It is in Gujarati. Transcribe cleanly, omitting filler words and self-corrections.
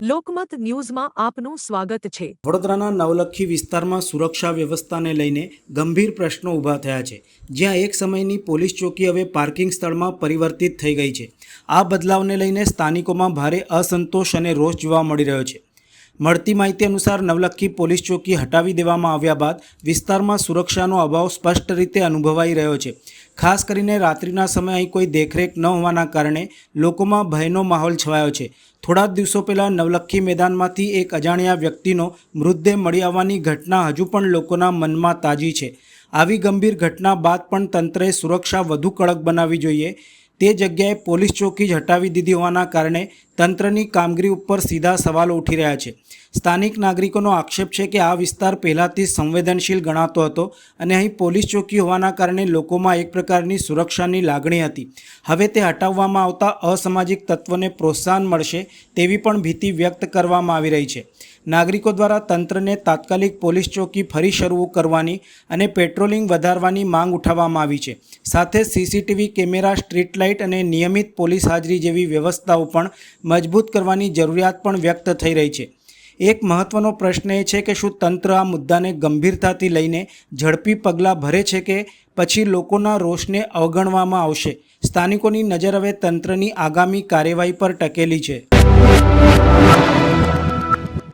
લોકમત ન્યૂઝમાં આપનું સ્વાગત છે। વડોદરાના નવલખી વિસ્તારમાં સુરક્ષા વ્યવસ્થાને લઈને ગંભીર પ્રશ્નો ઊભા થયા છે, જ્યાં એક સમયની પોલીસ ચોકી હવે પાર્કિંગ સ્થળમાં પરિવર્તિત થઈ ગઈ છે। આ બદલાવને લઈને સ્થાનિકોમાં ભારે અસંતોષ અને રોષ જોવા મળી રહ્યો છે। મળતી માહિતી અનુસાર નવલખી પોલીસ ચોકી હટાવી દેવામાં આવ્યા બાદ વિસ્તારમાં સુરક્ષાનો અભાવ સ્પષ્ટ રીતે અનુભવાઈ રહ્યો છે। ખાસ કરીને રાત્રિના સમયે અહીં કોઈ દેખરેખ ન હોવાના કારણે લોકોમાં ભયનો માહોલ છવાયો છે। થોડા દિવસો પહેલાં નવલખી મેદાનમાંથી એક અજાણ્યા વ્યક્તિનો મૃતદેહ મળી આવવાની ઘટના હજુ પણ લોકોના મનમાં તાજી છે। આવી ગંભીર ઘટના બાદ પણ તંત્રએ સુરક્ષા વધુ કડક બનાવવી જોઈએ। તે જગ્યાએ પોલીસ ચોકી જ હટાવી દીધી હોવાના કારણે તંત્રની કામગીરી ઉપર સીધા સવાલો ઉઠી રહ્યા છે। સ્થાનિક નાગરિકોનો આક્ષેપ છે કે આ વિસ્તાર પહેલાંથી સંવેદનશીલ ગણાતો હતો અને અહીં પોલીસ ચોકી હોવાના કારણે લોકોમાં એક પ્રકારની સુરક્ષાની લાગણી હતી। હવે તે હટાવવામાં આવતા અસામાજિક તત્વોને પ્રોત્સાહન મળશે તેવી પણ ભીતિ વ્યક્ત કરવામાં આવી રહી છે। નાગરિકો દ્વારા તંત્રને તાત્કાલિક પોલીસ ચોકી ફરી શરૂ કરવાની અને પેટ્રોલિંગ વધારવાની માંગ ઉઠાવવામાં આવી છે। સાથે સીસીટીવી કેમેરા, સ્ટ્રીટ લાઇટ અને નિયમિત પોલીસ હાજરી જેવી વ્યવસ્થાઓ પણ મજબૂત કરવાની જરૂરિયાત પણ વ્યક્ત થઈ રહી છે। એક મહત્વનો પ્રશ્ન એ છે કે શું તંત્ર આ મુદ્દાને ગંભીરતાથી લઈને ઝડપી પગલાં ભરે છે કે પછી લોકોના રોષને અવગણવામાં આવશે। સ્થાનિકોની નજર હવે તંત્રની આગામી કાર્યવાહી પર ટકેલી છે।